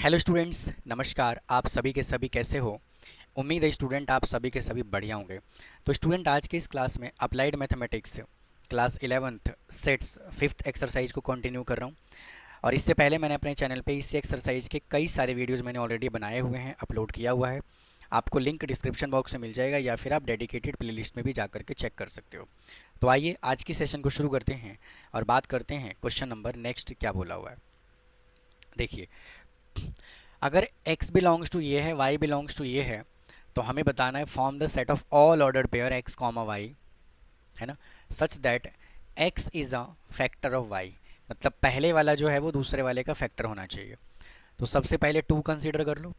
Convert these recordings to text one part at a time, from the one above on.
Hello students, नमस्कार। आप सभी के सभी कैसे हो? उम्मीद है स्टूडेंट आप सभी के सभी बढ़िया होंगे। तो स्टूडेंट, आज की इस क्लास में applied mathematics class 11th sets 5th exercise को कंटिन्यू कर रहा हूँ। और इससे पहले मैंने अपने चैनल पे इसी एक्सरसाइज के कई सारे वीडियोज़ मैंने ऑलरेडी बनाए हुए हैं, अपलोड किया हुआ है। आपको लिंक डिस्क्रिप्शन बॉक्स में मिल जाएगा या फिर आप डेडिकेटेड प्लेलिस्ट में भी जा करके चेक कर सकते हो। तो आइए आज की सेशन को शुरू करते हैं और बात करते हैं क्वेश्चन नंबर नेक्स्ट क्या बोला हुआ है। देखिए, अगर x बिलोंग्स टू ये है, y बिलोंग्स टू ये है, तो हमें बताना है form the set of all ordered pair x comma y, है ना, such that x is a factor of y। मतलब पहले वाला जो है वो दूसरे वाले का फैक्टर होना चाहिए। तो सबसे पहले 2 कंसीडर कर लो।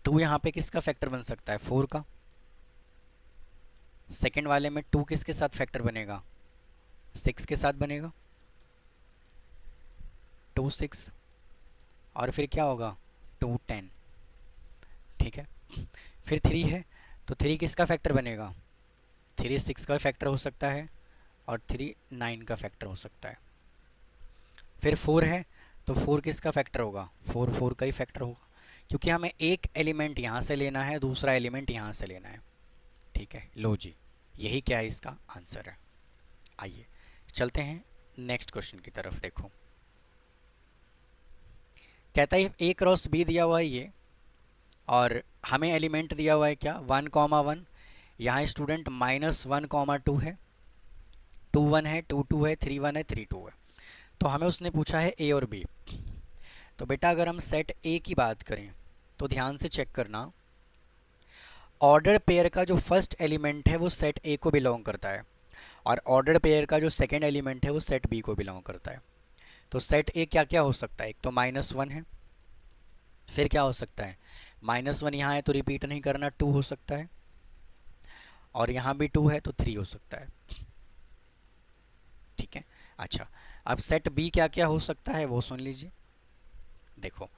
2 यहाँ पे किसका फैक्टर बन सकता है? 4 का। सेकेंड वाले में 2 किसके साथ फैक्टर बनेगा? 6 के साथ बनेगा। 2 6 और फिर क्या होगा? 2 10। ठीक है। फिर 3 है तो 3 किसका फैक्टर बनेगा? 3 6 का फैक्टर हो सकता है और 3 9 का फैक्टर हो सकता है। फिर 4 है तो 4 किसका फैक्टर होगा? 4 4 का ही फैक्टर होगा, क्योंकि हमें एक एलिमेंट यहाँ से लेना है, दूसरा एलिमेंट यहाँ से लेना है। ठीक है, लो जी, यही क्या है इसका आंसर है। आइए चलते हैं नेक्स्ट क्वेश्चन की तरफ। देखो, कहता है ए क्रॉस बी दिया हुआ है ये, और हमें एलिमेंट दिया हुआ है क्या? 1 कॉमा 1। यहाँ स्टूडेंट -1 कॉमा 2 है, 2 1 है, 2 2 है, 3 1 है, 3 2 है। तो हमें उसने पूछा है ए और बी। तो बेटा अगर हम सेट ए की बात करें तो ध्यान से चेक करना, ऑर्डर पेयर का जो फर्स्ट एलिमेंट है वो सेट ए को बिलोंग करता है, और ऑर्डर पेयर का जो सेकेंड एलिमेंट है वो सेट बी को बिलोंग करता है। तो सेट ए क्या क्या हो सकता है? एक तो -1 है, फिर क्या हो सकता है? -1 यहाँ है तो रिपीट नहीं करना, 2 हो सकता है, और यहाँ भी 2 है तो 3 हो सकता है। ठीक है। अच्छा, अब सेट बी क्या क्या हो सकता है वो सुन लीजिए। देखो,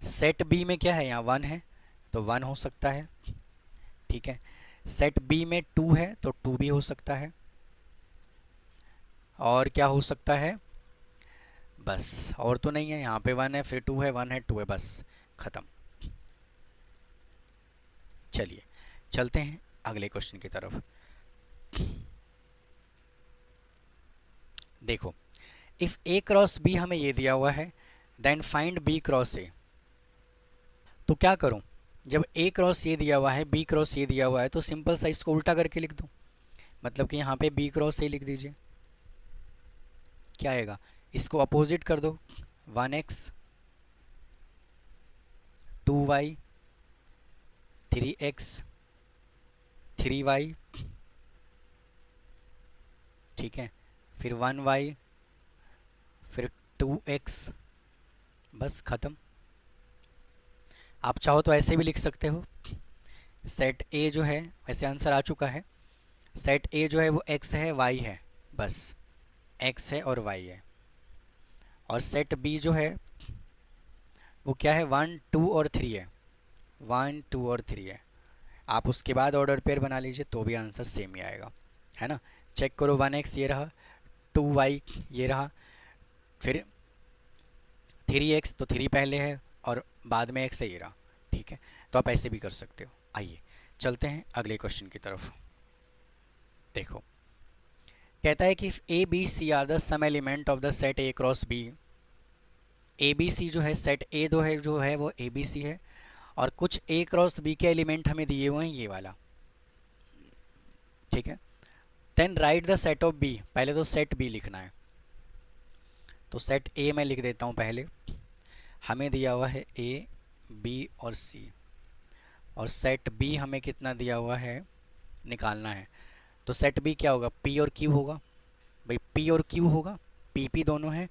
सेट बी में क्या है? यहाँ 1 है तो 1 हो सकता है। ठीक है। सेट बी में 2 है तो 2 भी हो सकता है। और क्या हो सकता है? बस और तो नहीं है। यहाँ पे 1 है, फिर 2 है, 1 है, 2 है, बस ख़त्म। चलिए चलते हैं अगले क्वेश्चन की तरफ। देखो, इफ़ ए क्रॉस बी हमें ये दिया हुआ है, then find B cross A. तो क्या करूं? जब ए क्रॉस ये दिया हुआ है, बी क्रॉस ये दिया हुआ है, तो सिंपल सा इसको उल्टा करके लिख दूं। मतलब कि यहाँ पे बी क्रॉस ए लिख दीजिए। क्या आएगा? इसको अपोजिट कर दो। 1x 2y 3x 3y। ठीक है। फिर 1y, फिर 2x, बस ख़त्म। आप चाहो तो ऐसे भी लिख सकते हो। सेट ए जो है, वैसे आंसर आ चुका है। सेट ए जो है वो x है, y है, बस x है और y है। और सेट बी जो है वो क्या है? 1 2 और 3 है। 1 2 और 3 है। आप उसके बाद ऑर्डर पेयर बना लीजिए तो भी आंसर सेम ही आएगा, है ना। चेक करो, 1x ये रहा, 2y ये रहा, फिर 3x तो 3 पहले है और बाद में x है ये रहा। ठीक है, तो आप ऐसे भी कर सकते हो। आइए चलते हैं अगले क्वेश्चन की तरफ। देखो, कहता है कि A B C are the some element of the set A cross B. A B C जो है, सेट ए दो है जो है वो ए बी सी है, और कुछ ए क्रॉस बी के एलिमेंट हमें दिए हुए हैं ये वाला। ठीक है। Then write the set of B. पहले तो सेट बी लिखना है, तो सेट ए मैं लिख देता हूँ पहले। हमें दिया हुआ है ए बी और सी, और सेट बी हमें कितना दिया हुआ है निकालना है। तो सेट बी क्या होगा? पी और क्यू होगा। भाई पी और क्यू होगा, पी पी दोनों हैं,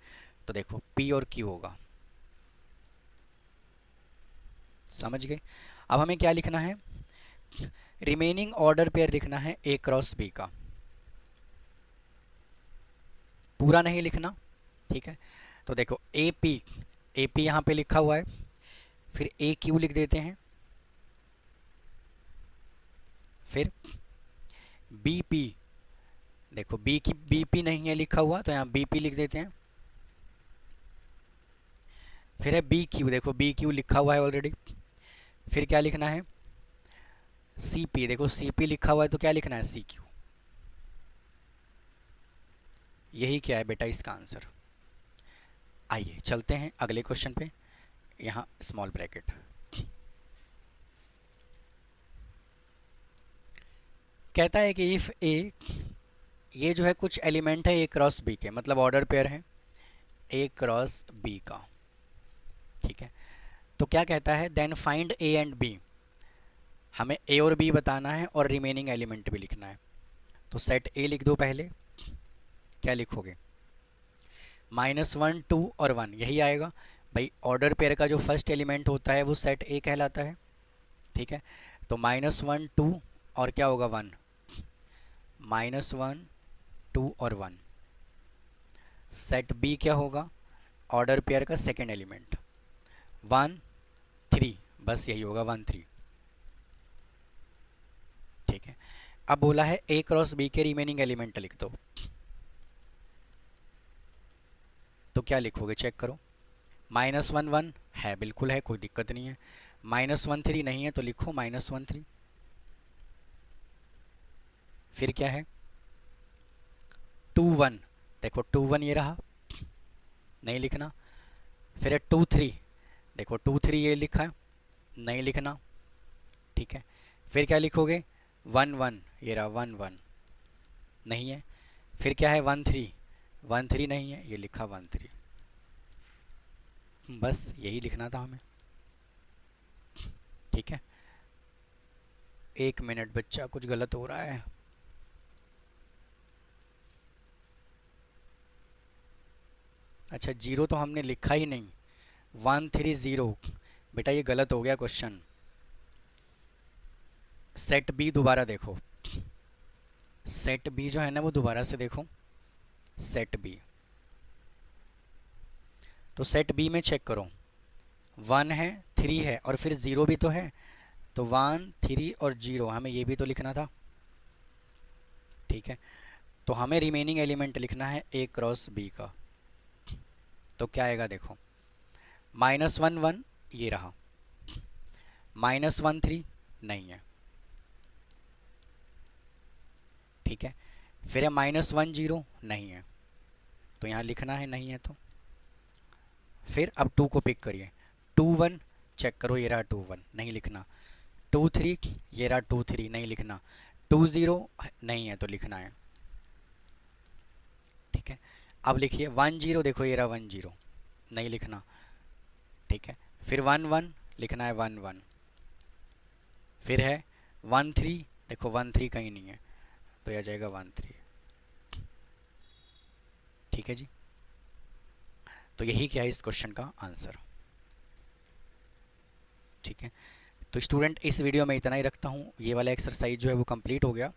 तो देखो पी और क्यू होगा। समझ गए? अब हमें क्या लिखना है? रिमेनिंग ऑर्डर पेयर लिखना है ए क्रॉस बी का। पूरा नहीं लिखना, ठीक है। तो देखो ए पी यहाँ पे लिखा हुआ है, फिर ए क्यू लिख देते हैं, फिर बी पी। देखो बी पी नहीं है लिखा हुआ तो यहाँ बी पी लिख देते हैं, फिर है बी क्यू, देखो बी क्यू लिखा हुआ है ऑलरेडी। फिर क्या लिखना है, सी पी, देखो सी पी लिखा हुआ है तो क्या लिखना है, सी क्यू। यही क्या है बेटा इसका आंसर। आइए चलते हैं अगले क्वेश्चन पे। यहाँ स्मॉल ब्रैकेट, कहता है कि इफ़ ए, ये जो है कुछ एलिमेंट है ए क्रॉस बी के, मतलब ऑर्डर पेयर है ए क्रॉस बी का, ठीक है। तो क्या कहता है, then find A and B, हमें ए और बी बताना है और रिमेनिंग एलिमेंट भी लिखना है। तो सेट ए लिख दो पहले, क्या लिखोगे, -1 2 और 1, यही आएगा भाई। ऑर्डर पेयर का जो फर्स्ट एलिमेंट होता है वो सेट ए कहलाता है, ठीक है। तो -1 2 और क्या होगा 1, -1 2 और 1। सेट बी क्या होगा, ऑर्डर पेयर का सेकेंड एलिमेंट 1 3, बस यही होगा 1 3, ठीक है। अब बोला है ए क्रॉस बी के रिमेनिंग एलिमेंट लिख दो, तो क्या लिखोगे चेक करो। -1 1 है, बिल्कुल है, कोई दिक्कत नहीं है। -1 3 नहीं है तो लिखो -1 3। फिर क्या है 2 1, देखो 2 1 ये रहा, नहीं लिखना। फिर है 2 3, देखो 2 3 ये लिखा है, नहीं लिखना, ठीक है। फिर क्या लिखोगे 1 1, ये रहा 1 1, नहीं है। फिर क्या है 1 3, 1 3 नहीं है, ये लिखा 1 3, बस यही लिखना था हमें, ठीक है। 1 मिनट बच्चा, कुछ गलत हो रहा है। अच्छा जीरो तो हमने लिखा ही नहीं, 1 3 0, बेटा ये गलत हो गया क्वेश्चन। सेट बी दोबारा देखो, सेट बी जो है ना वो दोबारा से देखो, सेट बी। तो सेट बी में चेक करो, 1 है 3 है और फिर 0 भी तो है, तो 1 3 और 0, हमें ये भी तो लिखना था, ठीक है। तो हमें रिमेनिंग एलिमेंट लिखना है ए क्रॉस बी का, तो क्या आएगा देखो, -1 1 ये रहा, -1 3 नहीं है, ठीक है। फिर है -1 0 नहीं है, तो यहाँ लिखना है नहीं है तो। फिर अब 2 को पिक करिए, 2 1 चेक करो, ये रहा 2 1, नहीं लिखना। 2 3, ये रहा 2 3, नहीं लिखना। 2 0 नहीं है तो लिखना है, ठीक है। अब लिखिए 1 0, देखो ये रहा 1 0, नहीं लिखना, ठीक है। फिर 1 1 लिखना है 1 1। फिर है 1 3, देखो 1 3 कहीं नहीं है, तो यह जाएगा 1 3, ठीक है जी। तो यही क्या है इस क्वेश्चन का आंसर, ठीक है। तो स्टूडेंट इस वीडियो में इतना ही रखता हूँ, ये वाला एक्सरसाइज जो है वो कंप्लीट हो गया।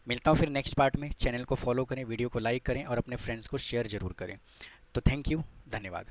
मिलता हूँ फिर नेक्स्ट पार्ट में। चैनल को फॉलो करें, वीडियो को लाइक करें और अपने फ्रेंड्स को शेयर ज़रूर करें। तो थैंक यू, धन्यवाद।